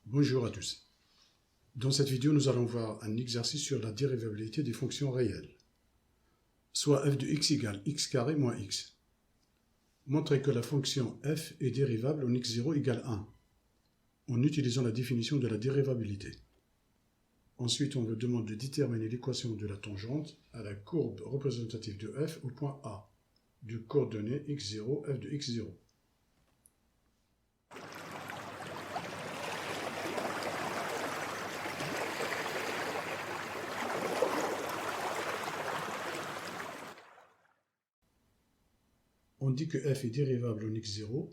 Bonjour à tous. Dans cette vidéo, nous allons voir un exercice sur la dérivabilité des fonctions réelles. Soit f de x égale x carré moins x. Montrez que la fonction f est dérivable en x0 égale 1, en utilisant la définition de la dérivabilité. Ensuite, on vous demande de déterminer l'équation de la tangente à la courbe représentative de f au point A, de coordonnées x0, f de x0. On dit que f est dérivable en x0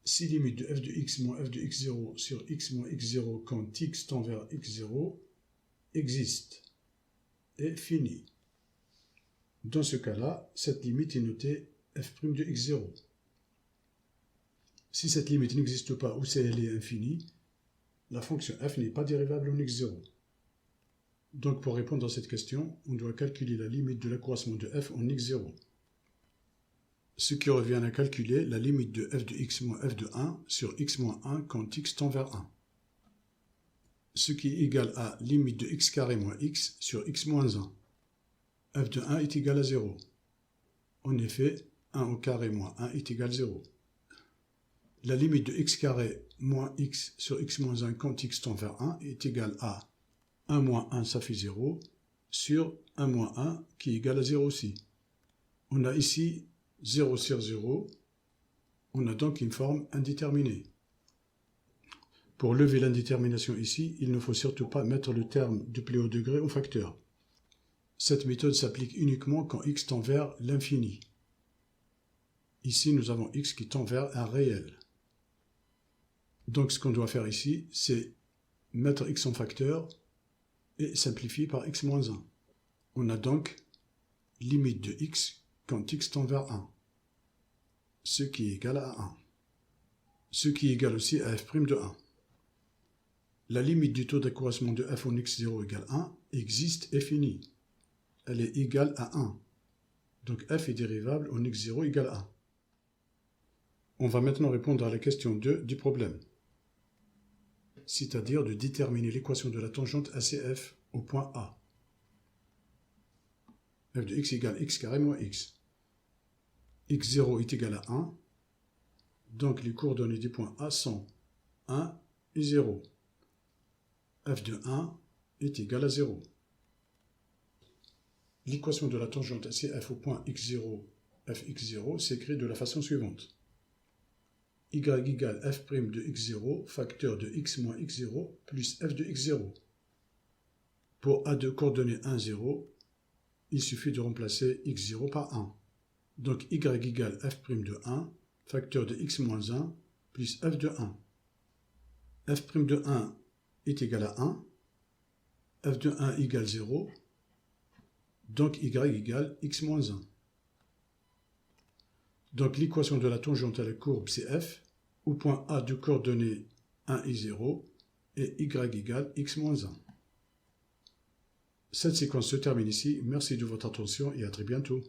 si limite de f de x moins f de x0 sur x moins x0 quand x tend vers x0 existe et finie. Dans ce cas-là, cette limite est notée f' de x0. Si cette limite n'existe pas ou si elle est infinie, la fonction f n'est pas dérivable en x0. Donc pour répondre à cette question, on doit calculer la limite de l'accroissement de f en x0. Ce qui revient à calculer la limite de f de x moins f de 1 sur x moins 1 quand x tend vers 1. Ce qui est égal à limite de x carré moins x sur x moins 1. f de 1 est égal à 0. En effet, 1 au carré moins 1 est égal à 0. La limite de x carré moins x sur x moins 1 quand x tend vers 1 est égale à 1 moins 1, ça fait 0, sur 1 moins 1 qui est égal à 0 aussi. On a ici 0 sur 0, on a donc une forme indéterminée. Pour lever l'indétermination ici, il ne faut surtout pas mettre le terme de plus haut degré au facteur. Cette méthode s'applique uniquement quand x tend vers l'infini. Ici, nous avons x qui tend vers un réel. Donc ce qu'on doit faire ici, c'est mettre x en facteur et simplifier par x moins 1. On a donc limite de x quand x tend vers 1, ce qui est égal à 1, ce qui est égal aussi à f' de 1. La limite du taux d'accroissement de f en x0 égale 1 existe et finie. Elle est égale à 1. Donc f est dérivable en x0 égale 1. On va maintenant répondre à la question 2 du problème, c'est-à-dire de déterminer l'équation de la tangente ACF au point A. f de x égale x carré moins x. x0 est égal à 1, donc les coordonnées du point A sont 1 et 0. f de 1 est égal à 0. L'équation de la tangente ACF au point x0, fx0 s'écrit de la façon suivante. y égale f' de x0, facteur de x moins x0, plus f de x0. Pour a de coordonnées 1, 0, il suffit de remplacer x0 par 1. Donc y égale f' de 1, facteur de x moins 1, plus f de 1. f' de 1 est égal à 1, f de 1 égale 0, donc y égale x moins 1. Donc l'équation de la tangente à la courbe CF, au point A de coordonnées 1 et 0, et y égale x moins 1. Cette séquence se termine ici. Merci de votre attention et à très bientôt.